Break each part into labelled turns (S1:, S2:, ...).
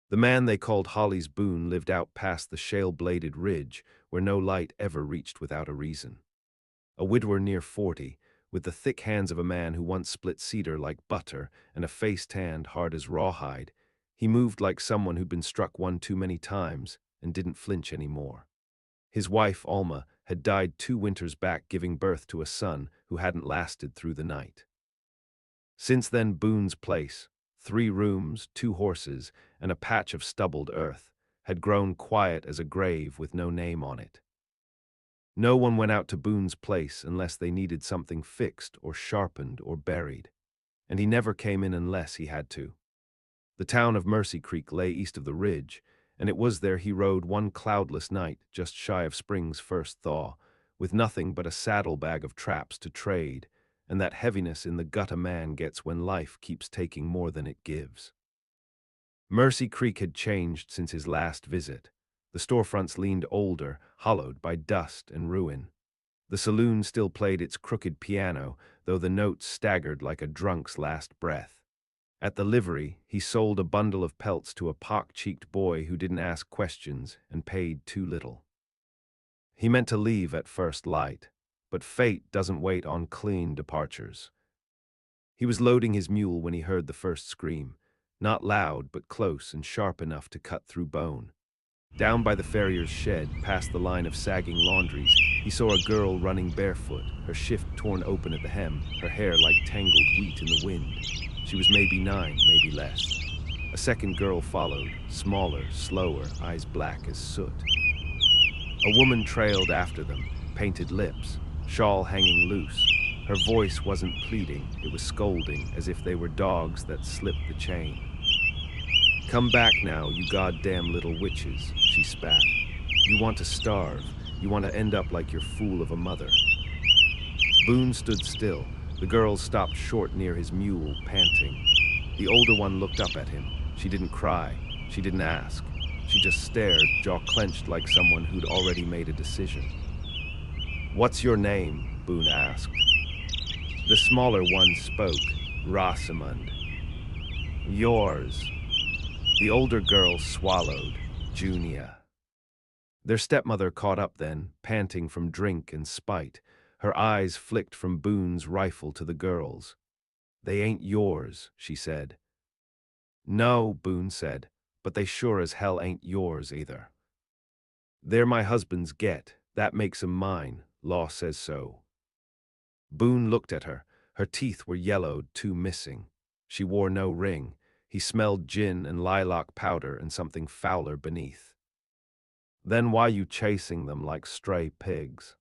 S1: The man they called Holly's Boone lived out past the shale-bladed ridge where no light ever reached without a reason. A widower near 40, with the thick hands of a man who once split cedar like butter and a face tanned hard as rawhide, he moved like someone who'd been struck one too many times and didn't flinch any more. His wife, Alma, had died 2 winters back giving birth to a son who hadn't lasted through the night. Since then, Boone's place, 3 rooms, 2 horses, and a patch of stubbled earth, had grown quiet as a grave with no name on it. No one went out to Boone's place unless they needed something fixed or sharpened or buried, and he never came in unless he had to. The town of Mercy Creek lay east of the ridge, and it was there he rode one cloudless night just shy of spring's first thaw, with nothing but a saddlebag of traps to trade and that heaviness in the gut a man gets when life keeps taking more than it gives. Mercy Creek had changed since his last visit. The storefronts leaned older, hollowed by dust and ruin. The saloon still played its crooked piano, though the notes staggered like a drunk's last breath. At the livery, he sold a bundle of pelts to a pock-cheeked boy who didn't ask questions and paid too little. He meant to leave at first light, but fate doesn't wait on clean departures. He was loading his mule when he heard the first scream, not loud but close and sharp enough to cut through bone. Down by the farrier's shed, past the line of sagging laundries, he saw a girl running barefoot, her shift torn open at the hem, her hair like tangled wheat in the wind. She was maybe 9, maybe less. A second girl followed, smaller, slower, eyes black as soot. A woman trailed after them, painted lips, shawl hanging loose. Her voice wasn't pleading, it was scolding, as if they were dogs that slipped the chain. "Come back now, you goddamn little witches," she spat. "You want to starve. You want to end up like your fool of a mother." Boone stood still. The girls stopped short near his mule, panting. The older one looked up at him. She didn't cry. She didn't ask. She just stared, jaw clenched like someone who'd already made a decision. "What's your name?" Boone asked. The smaller one spoke, Rosamund. "Yours." The older girl swallowed, Junia. Their stepmother caught up then, panting from drink and spite. Her eyes flicked from Boone's rifle to the girls. "They ain't yours," she said. "No," Boone said, "but they sure as hell ain't yours either." "They're my husband's get. That makes 'em mine. Law says so." Boone looked at her. Her teeth were yellowed, 2 missing. She wore no ring. He smelled gin and lilac powder and something fouler beneath. "Then why you chasing them like stray pigs?"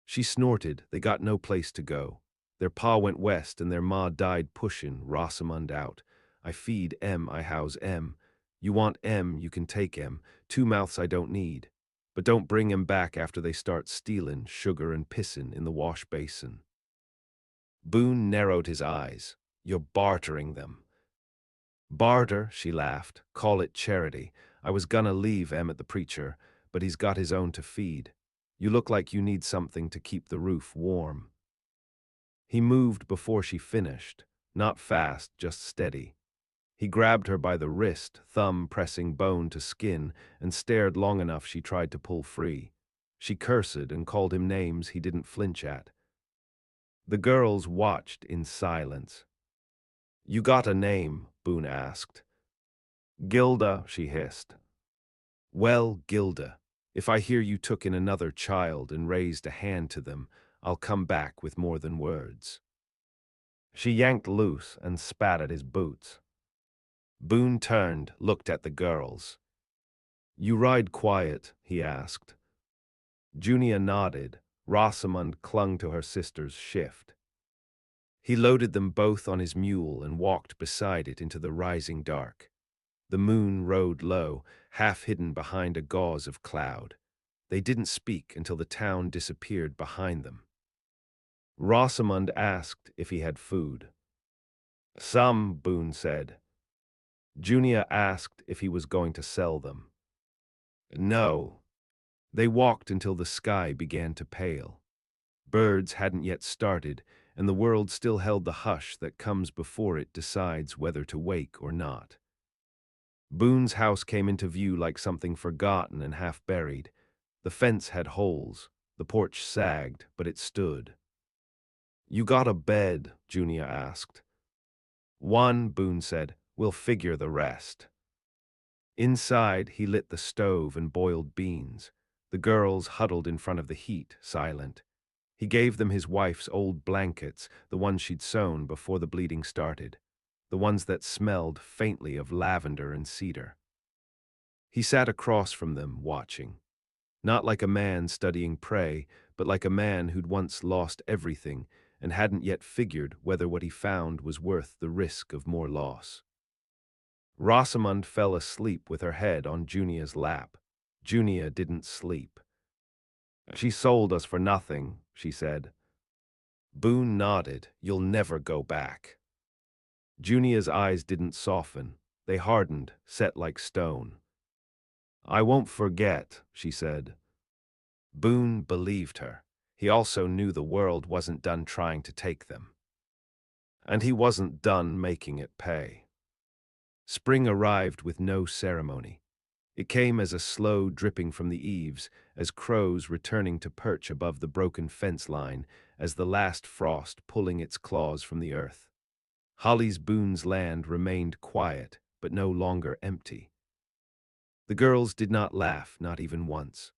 S1: She snorted. They got no place to go. Their pa went west and their ma died pushin' Rosamund out. "I feed M, I house M. You want M, you can take M. 2 mouths I don't need. But don't bring 'em back after they start stealin' sugar and pissin' in the wash basin." Boone narrowed his eyes. "You're bartering them." "Barter," she laughed. "Call it charity. I was gonna leave M at the preacher, but he's got his own to feed. You look like you need something to keep the roof warm." He moved before she finished, not fast, just steady. He grabbed her by the wrist, thumb pressing bone to skin, and stared long enough she tried to pull free. She cursed and called him names he didn't flinch at. The girls watched in silence. "You got a name?" Boone asked. "Gilda," she hissed. "Well, Gilda, if I hear you took in another child and raised a hand to them, I'll come back with more than words." She yanked loose and spat at his boots. Boone turned, looked at the girls. "You ride quiet?" he asked. Junia nodded. Rosamund clung to her sister's shift. He loaded them both on his mule and walked beside it into the rising dark. The moon rode low, half hidden behind a gauze of cloud. They didn't speak until the town disappeared behind them. Rosamund asked if he had food. "Some," Boone said. Junia asked if he was going to sell them. "No." They walked until the sky began to pale. Birds hadn't yet started, and the world still held the hush that comes before it decides whether to wake or not. Boone's house came into view like something forgotten and half buried. The fence had holes. The porch sagged, but it stood. "You got a bed?" Junia asked. "One," Boone said. "We'll figure the rest." Inside, he lit the stove and boiled beans. The girls huddled in front of the heat, silent. He gave them his wife's old blankets, the ones she'd sewn before the bleeding started, the ones that smelled faintly of lavender and cedar. He sat across from them, watching. Not like a man studying prey, but like a man who'd once lost everything and hadn't yet figured whether what he found was worth the risk of more loss. Rosamond fell asleep with her head on Junia's lap. Junia didn't sleep. "She sold us for nothing," she said. Boone nodded. "You'll never go back." Junia's eyes didn't soften. They hardened, set like stone. "I won't forget," she said. Boone believed her. He also knew the world wasn't done trying to take them. And he wasn't done making it pay. Spring arrived with no ceremony. It came as a slow dripping from the eaves, as crows returning to perch above the broken fence line, as the last frost pulling its claws from the earth. Holly's Boone's land remained quiet, but no longer empty. The girls did not laugh, not even once.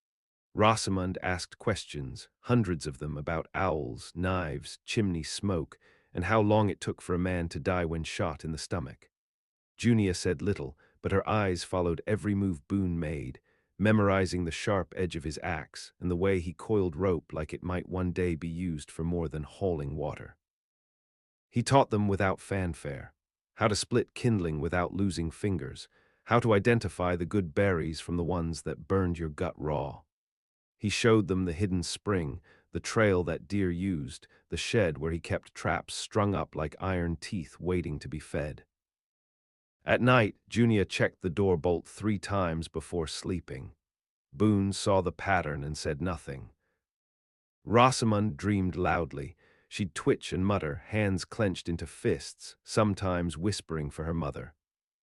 S1: Rosamond asked questions, hundreds of them, about owls, knives, chimney smoke, and how long it took for a man to die when shot in the stomach. Junia said little, but her eyes followed every move Boone made, memorizing the sharp edge of his axe and the way he coiled rope like it might one day be used for more than hauling water. He taught them without fanfare, how to split kindling without losing fingers, how to identify the good berries from the ones that burned your gut raw. He showed them the hidden spring, the trail that deer used, the shed where he kept traps strung up like iron teeth waiting to be fed. At night, Junia checked the door bolt 3 times before sleeping. Boone saw the pattern and said nothing. Rosamond dreamed loudly. She'd twitch and mutter, hands clenched into fists, sometimes whispering for her mother.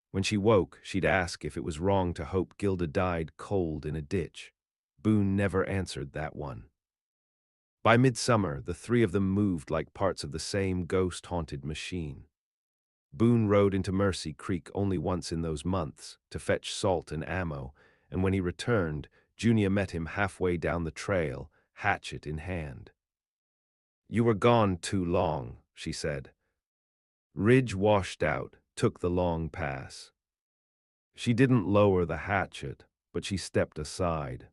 S1: When she woke, she'd ask if it was wrong to hope Gilda died cold in a ditch. Boone never answered that one. By midsummer, the 3 of them moved like parts of the same ghost-haunted machine. Boone rode into Mercy Creek only once in those months to fetch salt and ammo, and when he returned, Junia met him halfway down the trail, hatchet in hand. "You were gone too long," she said. Ridge washed out, took the long pass. She didn't lower the hatchet, but she stepped aside.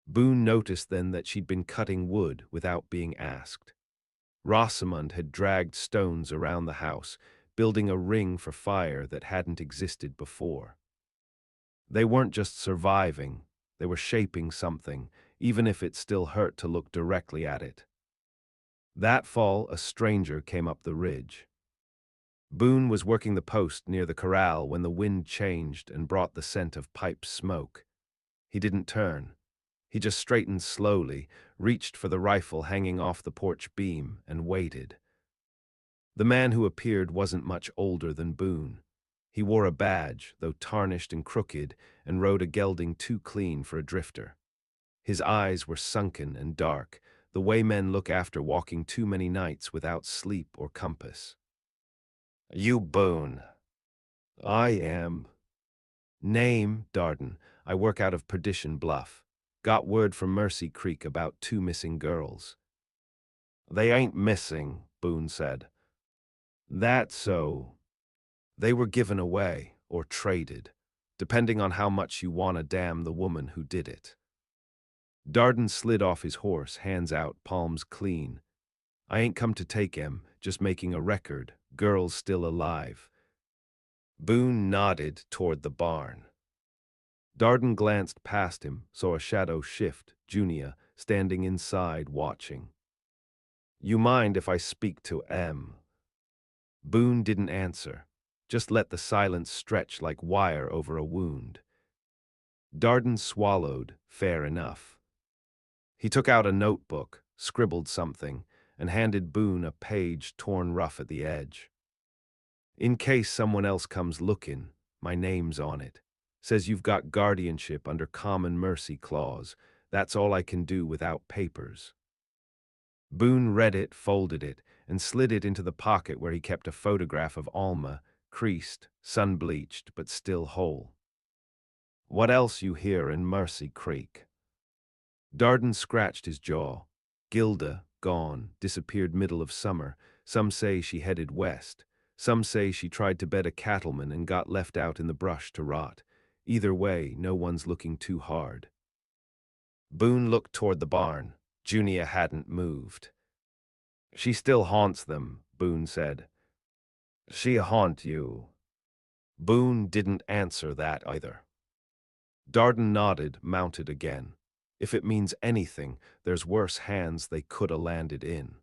S1: Boone noticed then that she'd been cutting wood without being asked. Rosamond had dragged stones around the house, building a ring for fire that hadn't existed before. They weren't just surviving, they were shaping something, even if it still hurt to look directly at it. That fall, a stranger came up the ridge. Boone was working the post near the corral when the wind changed and brought the scent of pipe smoke. He didn't turn. He just straightened slowly, reached for the rifle hanging off the porch beam, and waited. The man who appeared wasn't much older than Boone. He wore a badge, though tarnished and crooked, and rode a gelding too clean for a drifter. His eyes were sunken and dark, the way men look after walking too many nights without sleep or compass. "You Boone." "I am." "Name?" "Darden. I work out of Perdition Bluff. Got word from Mercy Creek about 2 missing girls." "They ain't missing," Boone said. "That's so. They were given away, or traded, depending on how much you want to damn the woman who did it." Darden slid off his horse, hands out, palms clean. "I ain't come to take 'em, just making a record. Girl's still alive." Boone nodded toward the barn. Darden glanced past him, saw a shadow shift, Junia, standing inside watching. "You mind if I speak to M?" Boone didn't answer, just let the silence stretch like wire over a wound. Darden swallowed, fair enough. He took out a notebook, scribbled something, and handed Boone a page torn rough at the edge. "In case someone else comes looking, My name's on it. Says you've got guardianship under common mercy clause. That's all I can do without papers." Boone read it, folded it, and slid it into the pocket where he kept a photograph of Alma, creased, sun-bleached, but still whole. "What else you hear in Mercy Creek?" Darden scratched his jaw. "Gilda, gone, disappeared middle of summer. Some say she headed west. Some say she tried to bed a cattleman and got left out in the brush to rot. Either way, no one's looking too hard." Boone looked toward the barn. Junia hadn't moved. "She still haunts them," Boone said. "She haunt you?" Boone didn't answer that either. Darden nodded, mounted again. "If it means anything, there's worse hands they coulda landed in."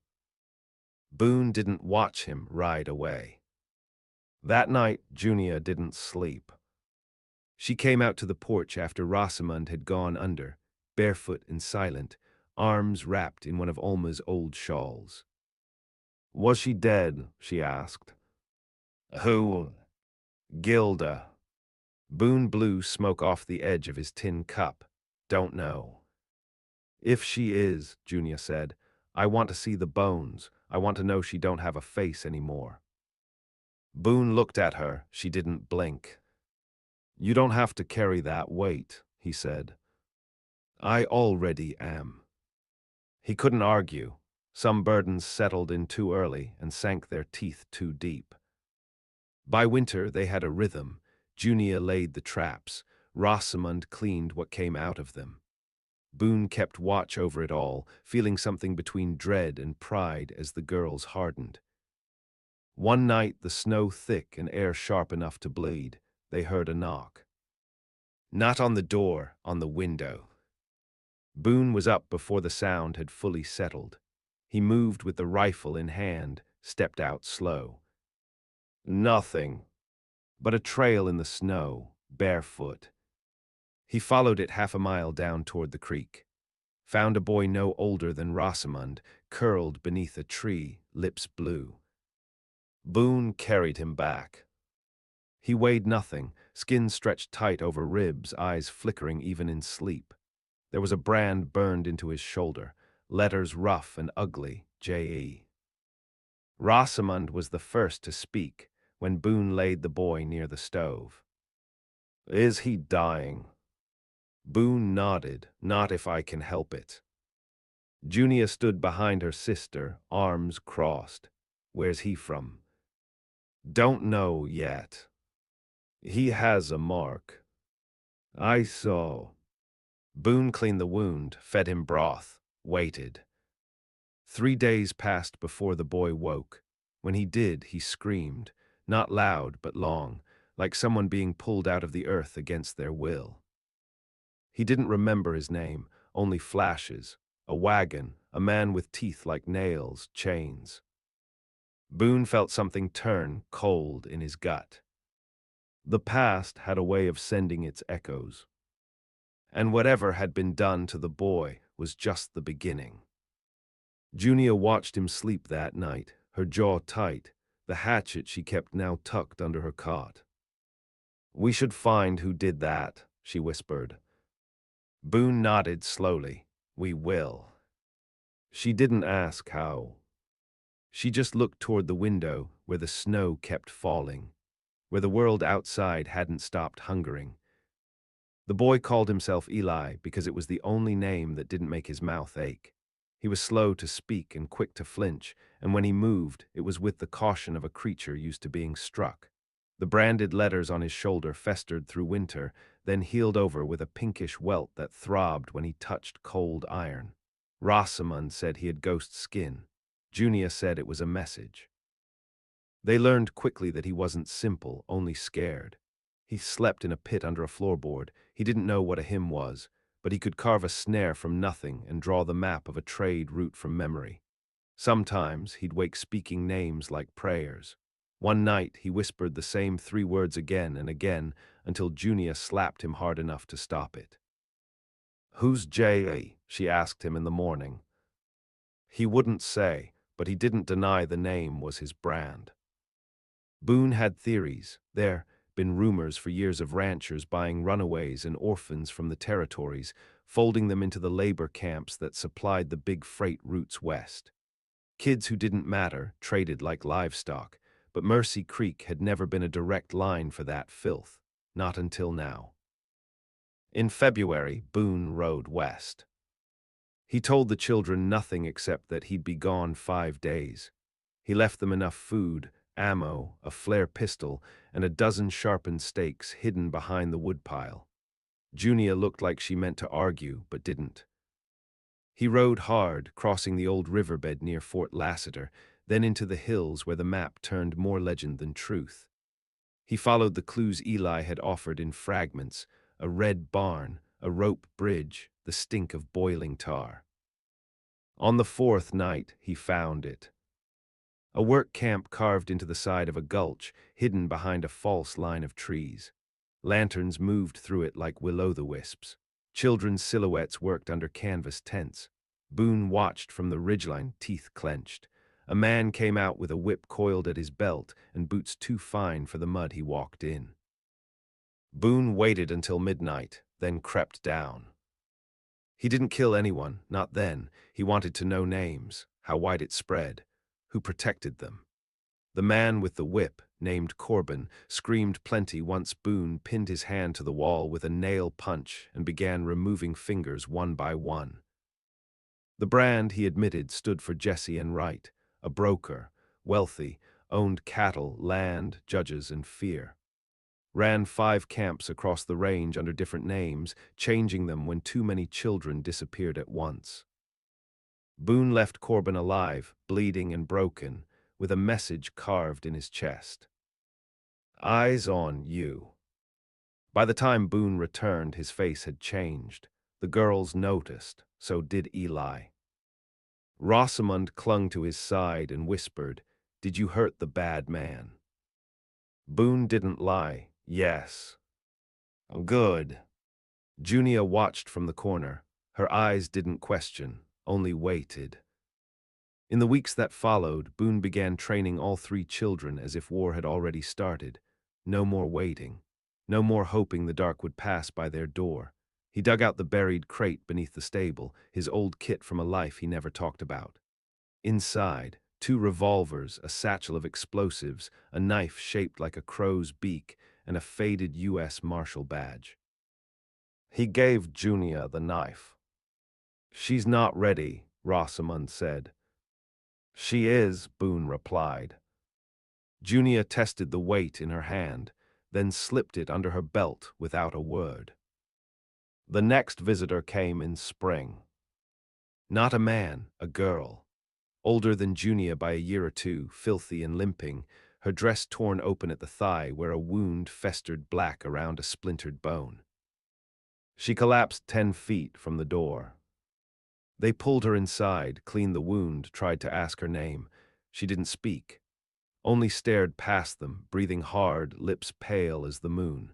S1: Boone didn't watch him ride away. That night, Junia didn't sleep. She came out to the porch after Rosamund had gone under, barefoot and silent, arms wrapped in one of Alma's old shawls. "Was she dead?" she asked. "Who?" "Gilda." Boone blew smoke off the edge of his tin cup. "Don't know." "If she is," Junia said, "I want to see the bones. I want to know she don't have a face anymore." Boone looked at her. She didn't blink. "You don't have to carry that weight," he said. "I already am." He couldn't argue. Some burdens settled in too early and sank their teeth too deep. By winter they had a rhythm. Junia laid the traps. Rosamund cleaned what came out of them. Boone kept watch over it all, feeling something between dread and pride as the girls hardened. One night, the snow thick and air sharp enough to bleed, they heard a knock. Not on the door, on the window. Boone was up before the sound had fully settled. He moved with the rifle in hand, stepped out slow. Nothing but a trail in the snow, barefoot. He followed it half a mile down toward the creek. Found a boy no older than Rosamund, curled beneath a tree, lips blue. Boone carried him back. He weighed nothing, skin stretched tight over ribs, eyes flickering even in sleep. There was a brand burned into his shoulder, letters rough and ugly, J.E. Rosamund was the first to speak when Boone laid the boy near the stove. "Is he dying?" Boone nodded. "Not if I can help it." Junia stood behind her sister, arms crossed. "Where's he from?" "Don't know yet. He has a mark." "I saw." Boone cleaned the wound, fed him broth, waited. 3 days passed before the boy woke. When he did, he screamed, not loud but long, like someone being pulled out of the earth against their will. He didn't remember his name, only flashes, a wagon, a man with teeth like nails, chains. Boone felt something turn cold in his gut. The past had a way of sending its echoes. And whatever had been done to the boy was just the beginning. Junia watched him sleep that night, her jaw tight, the hatchet she kept now tucked under her cot. "We should find who did that," she whispered. Boone nodded slowly. "We will." She didn't ask how. She just looked toward the window where the snow kept falling, where the world outside hadn't stopped hungering. The boy called himself Eli because it was the only name that didn't make his mouth ache. He was slow to speak and quick to flinch, and when he moved, it was with the caution of a creature used to being struck. The branded letters on his shoulder festered through winter, then healed over with a pinkish welt that throbbed when he touched cold iron. Rosamund said he had ghost skin. Junia said it was a message. They learned quickly that he wasn't simple, only scared. He slept in a pit under a floorboard. He didn't know what a hymn was, but he could carve a snare from nothing and draw the map of a trade route from memory. Sometimes he'd wake speaking names like prayers. One night he whispered the same 3 words again and again until Junia slapped him hard enough to stop it. "Who's J.A.?" she asked him in the morning. He wouldn't say, but he didn't deny the name was his brand. Boone had theories. There, been rumors for years of ranchers buying runaways and orphans from the territories, folding them into the labor camps that supplied the big freight routes west. Kids who didn't matter traded like livestock, but Mercy Creek had never been a direct line for that filth, not until now. In February, Boone rode west. He told the children nothing except that he'd be gone 5 days. He left them enough food, ammo, a flare pistol, and a dozen sharpened stakes hidden behind the woodpile. Junia looked like she meant to argue, but didn't. He rode hard, crossing the old riverbed near Fort Lassiter, then into the hills where the map turned more legend than truth. He followed the clues Eli had offered in fragments: a red barn, a rope bridge, the stink of boiling tar. On the fourth night, he found it. A work camp carved into the side of a gulch, hidden behind a false line of trees. Lanterns moved through it like will-o'-the-wisps. Children's silhouettes worked under canvas tents. Boone watched from the ridgeline, teeth clenched. A man came out with a whip coiled at his belt and boots too fine for the mud he walked in. Boone waited until midnight, then crept down. He didn't kill anyone, not then. He wanted to know names, how wide it spread, who protected them. The man with the whip, named Corbin, screamed plenty once Boone pinned his hand to the wall with a nail punch and began removing fingers one by one. The brand, he admitted, stood for Jesse and Wright, a broker, wealthy, owned cattle, land, judges, and fear. Ran 5 camps across the range under different names, changing them when too many children disappeared at once. Boone left Corbin alive, bleeding and broken, with a message carved in his chest. Eyes on you. By the time Boone returned, his face had changed. The girls noticed, so did Eli. Rosamond clung to his side and whispered, "Did you hurt the bad man?" Boone didn't lie. "Yes." "Good." Junia watched from the corner. Her eyes didn't question, only waited. In the weeks that followed, Boone began training all 3 children as if war had already started. No more waiting. No more hoping the dark would pass by their door. He dug out the buried crate beneath the stable, his old kit from a life he never talked about. Inside, 2 revolvers, a satchel of explosives, a knife shaped like a crow's beak, and a faded U.S. Marshal badge. He gave Junia the knife. "She's not ready," Rosamond said. "She is," Boone replied. Junia tested the weight in her hand, then slipped it under her belt without a word. The next visitor came in spring. Not a man, a girl. Older than Junia by a year or 2, filthy and limping, her dress torn open at the thigh where a wound festered black around a splintered bone. She collapsed 10 feet from the door. They pulled her inside, cleaned the wound, tried to ask her name. She didn't speak, only stared past them, breathing hard, lips pale as the moon.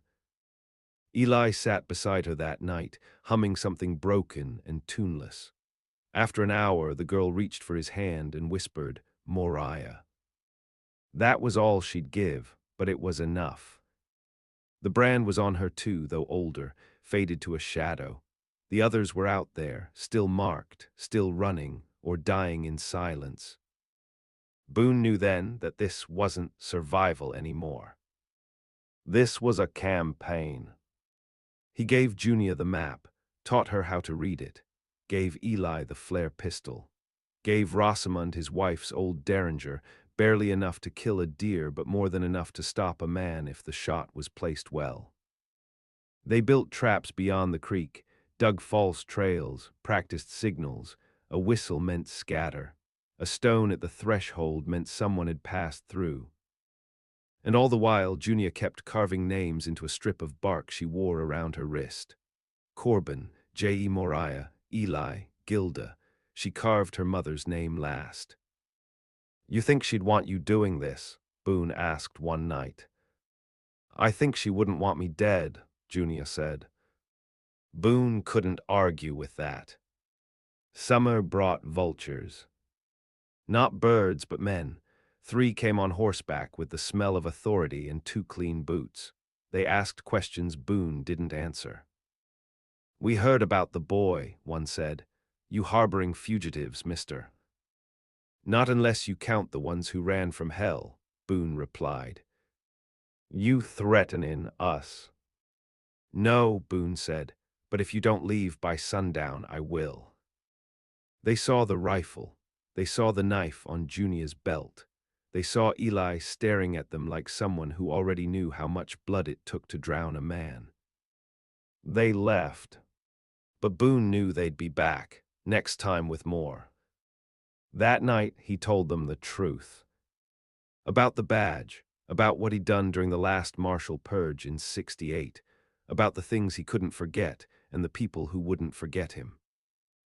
S1: Eli sat beside her that night, humming something broken and tuneless. After an hour, the girl reached for his hand and whispered, "Moriah." That was all she'd give, but it was enough. The brand was on her too, though older, faded to a shadow. The others were out there, still marked, still running, or dying in silence. Boone knew then that this wasn't survival anymore. This was a campaign. He gave Junia the map, taught her how to read it, gave Eli the flare pistol, gave Rosamond his wife's old derringer, barely enough to kill a deer but more than enough to stop a man if the shot was placed well. They built traps beyond the creek, dug false trails, practiced signals. A whistle meant scatter. A stone at the threshold meant someone had passed through. And all the while, Junia kept carving names into a strip of bark she wore around her wrist. Corbin, J.E. Moriah, Eli, Gilda. She carved her mother's name last. "You think she'd want you doing this?" Boone asked one night. "I think she wouldn't want me dead," Junia said. Boone couldn't argue with that. Summer brought vultures. Not birds, but men. 3 came on horseback with the smell of authority and 2 clean boots. They asked questions Boone didn't answer. "We heard about the boy," one said. "You harboring fugitives, mister." "Not unless you count the ones who ran from hell," Boone replied. "You threatenin' us?" "No," Boone said, "but if you don't leave by sundown, I will." They saw the rifle. They saw the knife on Junia's belt. They saw Eli staring at them like someone who already knew how much blood it took to drown a man. They left. But Boone knew they'd be back, next time with more. That night, he told them the truth. About the badge, about what he'd done during the last martial purge in '68, about the things he couldn't forget and the people who wouldn't forget him.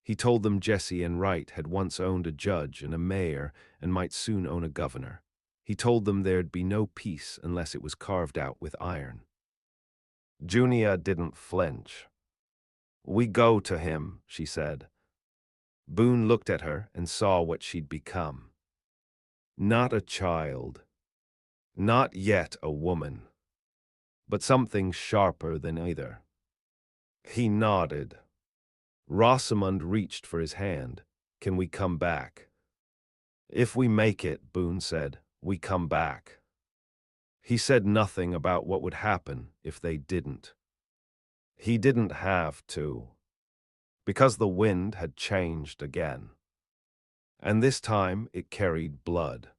S1: He told them Jesse and Wright had once owned a judge and a mayor and might soon own a governor. He told them there'd be no peace unless it was carved out with iron. Junia didn't flinch. "We go to him," she said. Boone looked at her and saw what she'd become. Not a child. Not yet a woman. But something sharper than either. He nodded. Rosamund reached for his hand. "Can we come back?" "If we make it," Boone said, "we come back." He said nothing about what would happen if they didn't. He didn't have to. Because the wind had changed again. And this time it carried blood.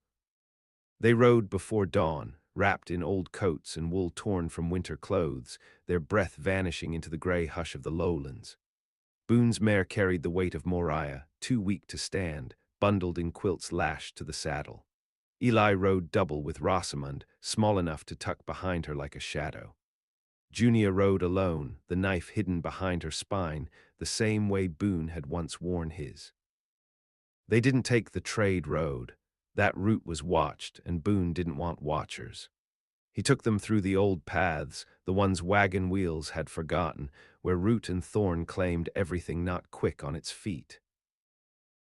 S1: They rode before dawn, wrapped in old coats and wool torn from winter clothes, their breath vanishing into the gray hush of the lowlands. Boone's mare carried the weight of Moriah, too weak to stand, bundled in quilts lashed to the saddle. Eli rode double with Rosamund, small enough to tuck behind her like a shadow. Junia rode alone, the knife hidden behind her spine, the same way Boone had once worn his. They didn't take the trade road. That route was watched, and Boone didn't want watchers. He took them through the old paths, the ones wagon wheels had forgotten, where root and thorn claimed everything not quick on its feet.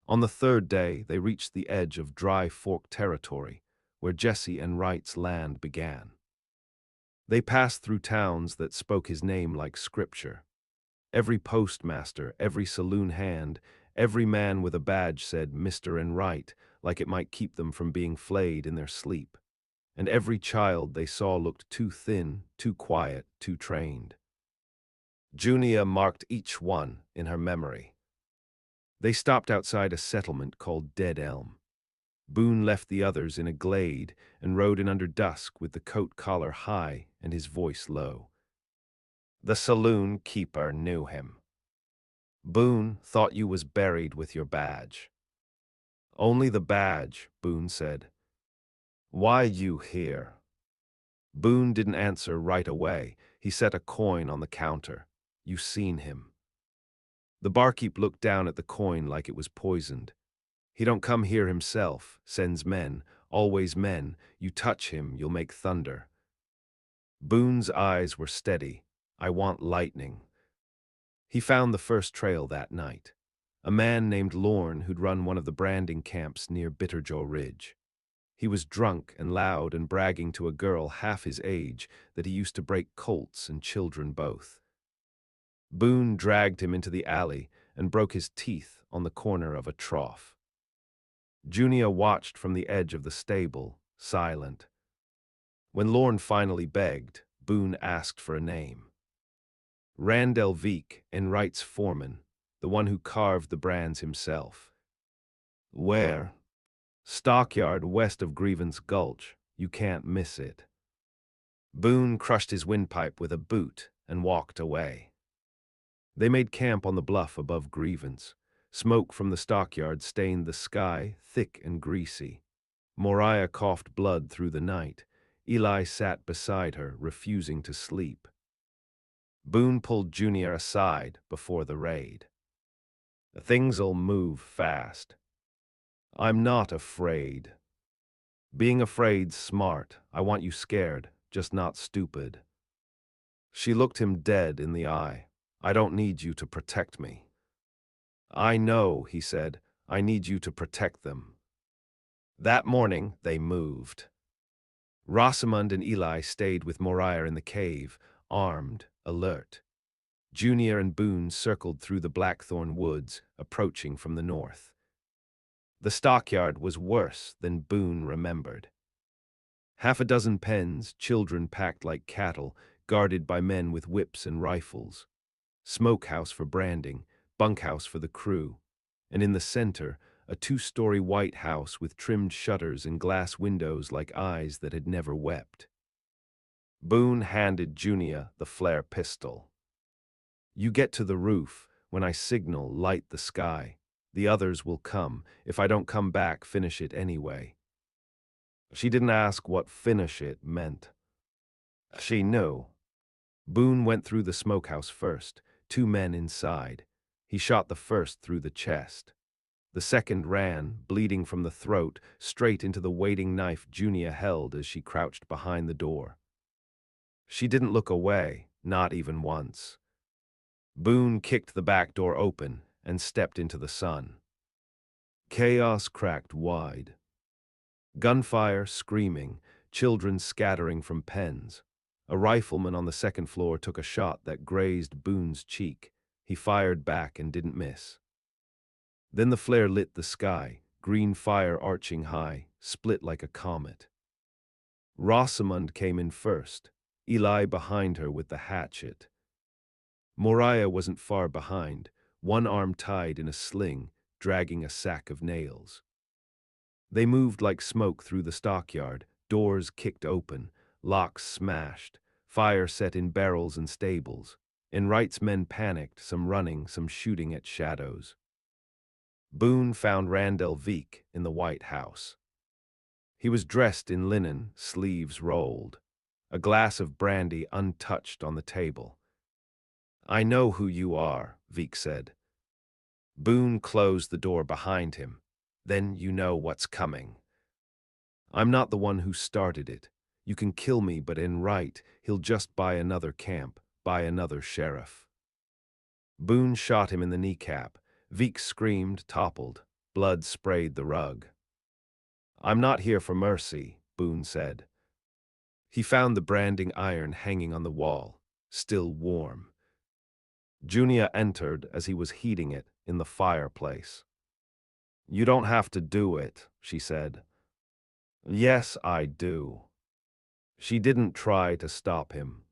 S1: On the third day, they reached the edge of Dry Fork territory, where Jesse and Wright's land began. They passed through towns that spoke his name like scripture. Every postmaster, every saloon hand, every man with a badge said Mr. and Wright, like it might keep them from being flayed in their sleep. And every child they saw looked too thin, too quiet, too trained. Junia marked each one in her memory. They stopped outside a settlement called Dead Elm. Boone left the others in a glade and rode in under dusk with the coat collar high and his voice low. The saloon keeper knew him. "Boone thought you was buried with your badge." "Only the badge," Boone said. "Why you here?" Boone didn't answer right away. He set a coin on the counter. "You seen him." The barkeep looked down at the coin like it was poisoned. "He don't come here himself, sends men, always men. You touch him, you'll make thunder." Boone's eyes were steady. "I want lightning." He found the first trail that night. A man named Lorne who'd run one of the branding camps near Bitterjaw Ridge. He was drunk and loud and bragging to a girl half his age that he used to break colts and children both. Boone dragged him into the alley and broke his teeth on the corner of a trough. Junia watched from the edge of the stable, silent. When Lorne finally begged, Boone asked for a name. Randell Veek, Enright's foreman, the one who carved the brands himself. "Where?" "Stockyard west of Grievance Gulch. You can't miss it." Boone crushed his windpipe with a boot and walked away. They made camp on the bluff above Grievance. Smoke from the stockyard stained the sky, thick and greasy. Moriah coughed blood through the night. Eli sat beside her, refusing to sleep. Boone pulled Junior aside before the raid. "Things'll move fast." "I'm not afraid." "Being afraid's smart. I want you scared, just not stupid." She looked him dead in the eye. "I don't need you to protect me." "I know," he said. "I need you to protect them." That morning, they moved. Rosamund and Eli stayed with Moriah in the cave, armed, alert. Junior and Boone circled through the blackthorn woods, approaching from the north. The stockyard was worse than Boone remembered. Half a dozen pens, children packed like cattle, guarded by men with whips and rifles. Smokehouse for branding, bunkhouse for the crew. And in the center, a two-story white house with trimmed shutters and glass windows like eyes that had never wept. Boone handed Junior the flare pistol. "You get to the roof. When I signal, light the sky. The others will come. If I don't come back, finish it anyway." She didn't ask what finish it meant. She knew. Boone went through the smokehouse first, two men inside. He shot the first through the chest. The second ran, bleeding from the throat, straight into the waiting knife Junia held as she crouched behind the door. She didn't look away, not even once. Boone kicked the back door open and stepped into the sun. Chaos cracked wide. Gunfire, screaming, children scattering from pens. A rifleman on the second floor took a shot that grazed Boone's cheek. He fired back and didn't miss. Then the flare lit the sky, green fire arching high, split like a comet. Rosamund came in first, Eli behind her with the hatchet. Moriah wasn't far behind, one arm tied in a sling, dragging a sack of nails. They moved like smoke through the stockyard, doors kicked open, locks smashed, fire set in barrels and stables. Enright's men panicked, some running, some shooting at shadows. Boone found Randall Veek in the White House. He was dressed in linen, sleeves rolled, a glass of brandy untouched on the table. "I know who you are," Veek said. Boone closed the door behind him. "Then you know what's coming. I'm not the one who started it. You can kill me, but Enright, he'll just buy another camp, buy another sheriff." Boone shot him in the kneecap. Veek screamed, toppled. Blood sprayed the rug. "I'm not here for mercy," Boone said. He found the branding iron hanging on the wall, still warm. Junia entered as he was heating it in the fireplace. "You don't have to do it," she said. "Yes, I do." She didn't try to stop him.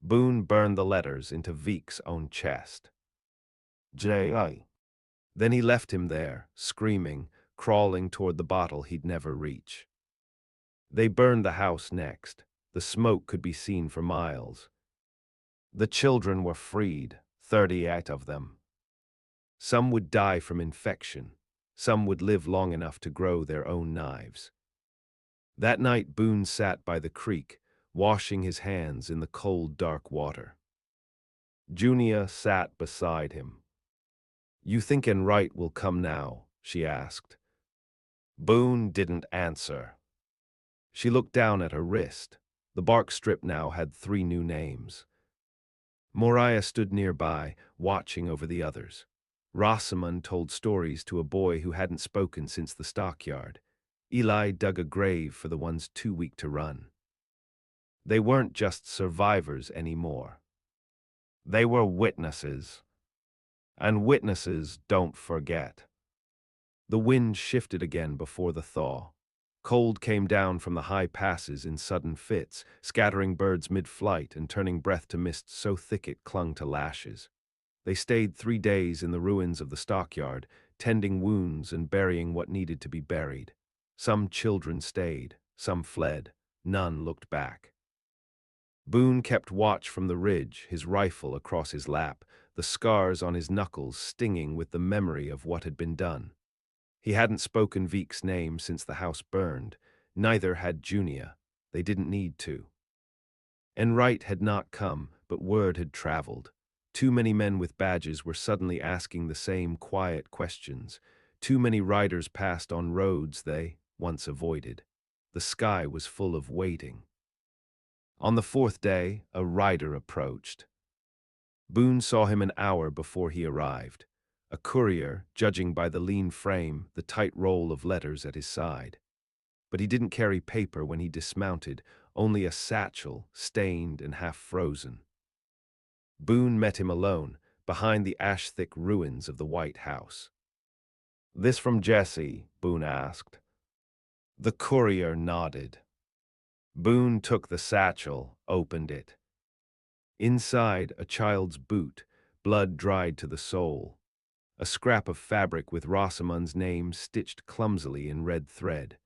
S1: Boone burned the letters into Veek's own chest. J.I. Then he left him there, screaming, crawling toward the bottle he'd never reach. They burned the house next. The smoke could be seen for miles. The children were freed, 38 of them. Some would die from infection. Some would live long enough to grow their own knives. That night Boone sat by the creek, washing his hands in the cold, dark water. Junia sat beside him. "You think Enright will come now?" she asked. Boone didn't answer. She looked down at her wrist. The bark strip now had 3 new names. Moriah stood nearby, watching over the others. Rosamund told stories to a boy who hadn't spoken since the stockyard. Eli dug a grave for the ones too weak to run. They weren't just survivors anymore. They were witnesses. And witnesses don't forget. The wind shifted again before the thaw. Cold came down from the high passes in sudden fits, scattering birds mid-flight and turning breath to mist so thick it clung to lashes. They stayed 3 days in the ruins of the stockyard, tending wounds and burying what needed to be buried. Some children stayed, some fled, none looked back. Boone kept watch from the ridge, his rifle across his lap, the scars on his knuckles stinging with the memory of what had been done. He hadn't spoken Veek's name since the house burned. Neither had Junia. They didn't need to. Enright had not come, but word had traveled. Too many men with badges were suddenly asking the same quiet questions. Too many riders passed on roads they once avoided. The sky was full of waiting. On the 4th day, a rider approached. Boone saw him an hour before he arrived. A courier, judging by the lean frame, the tight roll of letters at his side. But he didn't carry paper when he dismounted, only a satchel, stained and half frozen. Boone met him alone, behind the ash-thick ruins of the White House. "This from Jesse?" Boone asked. The courier nodded. Boone took the satchel, opened it. Inside, a child's boot, blood dried to the sole. A scrap of fabric with Rosamund's name stitched clumsily in red thread.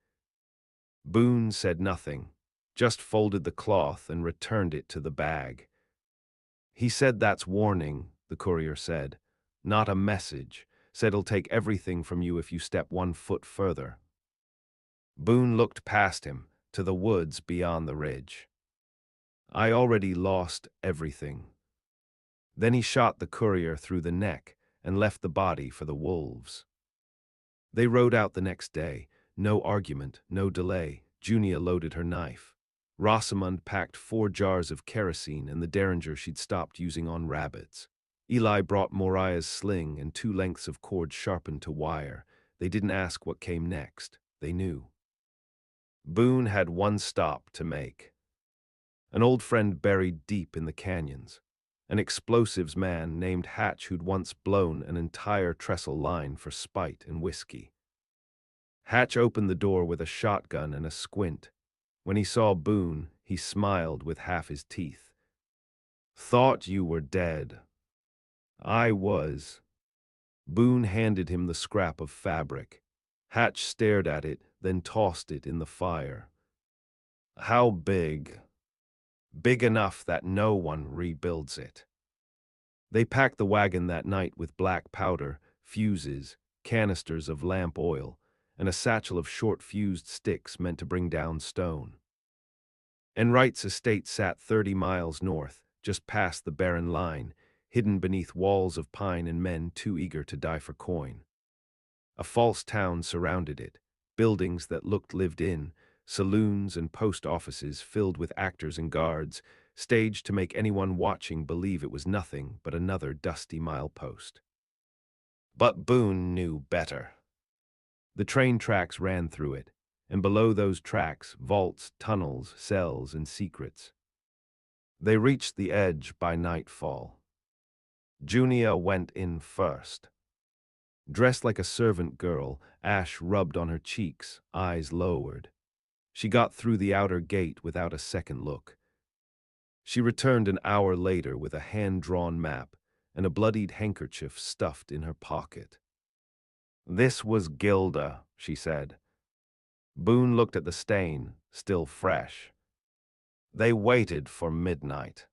S1: Boone said nothing, just folded the cloth and returned it to the bag. "He said that's warning," the courier said. "Not a message. Said he'll take everything from you if you step 1 foot further." Boone looked past him, to the woods beyond the ridge. "I already lost everything." Then he shot the courier through the neck and left the body for the wolves. They rode out the next day. No argument, no delay. Junia loaded her knife. Rosamund packed 4 jars of kerosene and the derringer she'd stopped using on rabbits. Eli brought Moriah's sling and 2 lengths of cord sharpened to wire. They didn't ask what came next. They knew. Boone had one stop to make. An old friend buried deep in the canyons. An explosives man named Hatch who'd once blown an entire trestle line for spite and whiskey. Hatch opened the door with a shotgun and a squint. When he saw Boone, he smiled with half his teeth. "Thought you were dead." "I was." Boone handed him the scrap of fabric. Hatch stared at it, then tossed it in the fire. "How big?" "Big enough that no one rebuilds it." They packed the wagon that night with black powder, fuses, canisters of lamp oil, and a satchel of short-fused sticks meant to bring down stone. Enright's estate sat 30 miles north, just past the barren line, hidden beneath walls of pine and men too eager to die for coin. A false town surrounded it, buildings that looked lived in, saloons and post offices filled with actors and guards, staged to make anyone watching believe it was nothing but another dusty milepost. But Boone knew better. The train tracks ran through it, and below those tracks, vaults, tunnels, cells, and secrets. They reached the edge by nightfall. Junia went in first. Dressed like a servant girl, ash rubbed on her cheeks, eyes lowered. She got through the outer gate without a second look. She returned an hour later with a hand-drawn map and a bloodied handkerchief stuffed in her pocket. "This was Gilda," she said. Boone looked at the stain, still fresh. "They waited for midnight."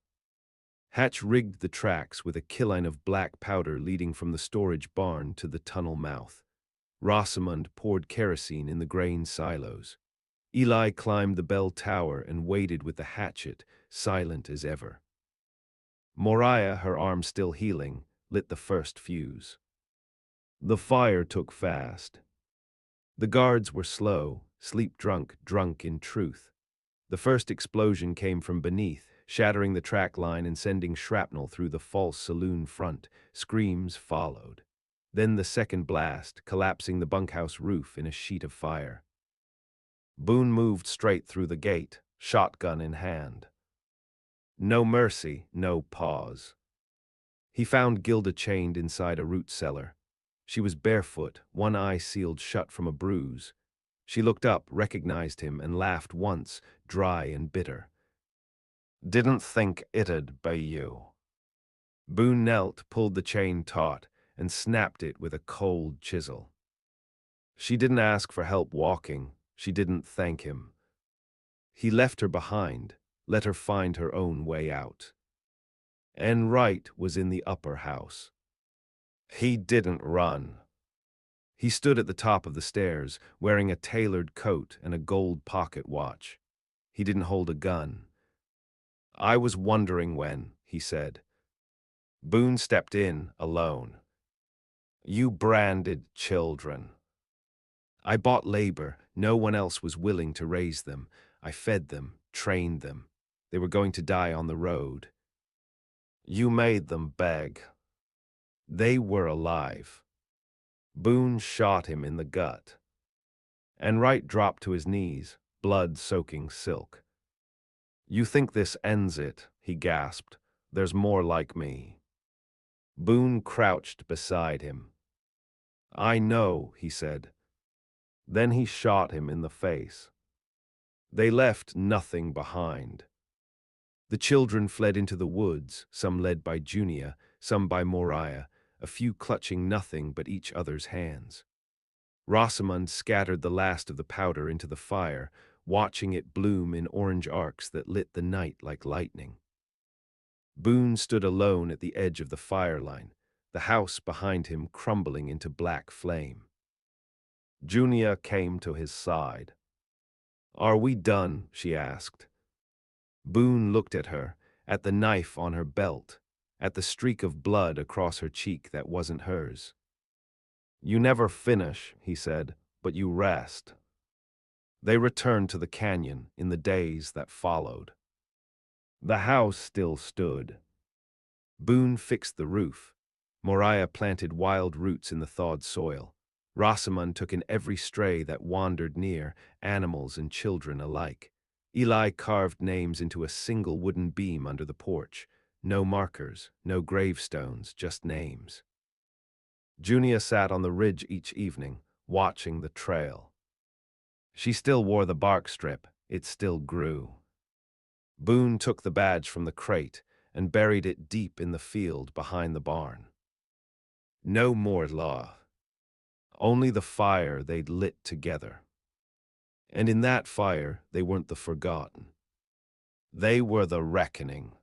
S1: Hatch rigged the tracks with a killine of black powder leading from the storage barn to the tunnel mouth. Rosamund poured kerosene in the grain silos. Eli climbed the bell tower and waited with the hatchet, silent as ever. Moriah, her arm still healing, lit the first fuse. The fire took fast. The guards were slow, sleep-drunk, drunk in truth. The first explosion came from beneath, shattering the track line and sending shrapnel through the false saloon front. Screams followed. Then the second blast, collapsing the bunkhouse roof in a sheet of fire. Boone moved straight through the gate, shotgun in hand. No mercy, no pause. He found Gilda chained inside a root cellar. She was barefoot, one eye sealed shut from a bruise. She looked up, recognized him, and laughed once, dry and bitter. "Didn't think it'd be you." Boone knelt, pulled the chain taut, and snapped it with a cold chisel. She didn't ask for help walking. She didn't thank him. He left her behind, let her find her own way out. Enright was in the upper house. He didn't run. He stood at the top of the stairs, wearing a tailored coat and a gold pocket watch. He didn't hold a gun. "I was wondering when," he said. Boone stepped in, alone. "You branded children." "I bought labor. No one else was willing to raise them. I fed them, trained them. They were going to die on the road." "You made them beg." "They were alive." Boone shot him in the gut. and Wright dropped to his knees, blood soaking silk. "You think this ends it," he gasped. "There's more like me." Boone crouched beside him. "I know," he said. Then he shot him in the face. They left nothing behind. The children fled into the woods, some led by Junia, some by Moriah, a few clutching nothing but each other's hands. Rosamond scattered the last of the powder into the fire, watching it bloom in orange arcs that lit the night like lightning. Boone stood alone at the edge of the fire line, the house behind him crumbling into black flame. Junia came to his side. "Are we done?" she asked. Boone looked at her, at the knife on her belt, at the streak of blood across her cheek that wasn't hers. "You never finish," he said, "but you rest." They returned to the canyon in the days that followed. The house still stood. Boone fixed the roof. Moriah planted wild roots in the thawed soil. Rosamond took in every stray that wandered near, animals and children alike. Eli carved names into a single wooden beam under the porch. No markers, no gravestones, just names. Junia sat on the ridge each evening, watching the trail. She still wore the bark strip, it still grew. Boone took the badge from the crate and buried it deep in the field behind the barn. No more law. Only the fire they'd lit together. And in that fire, they weren't the forgotten. They were the reckoning.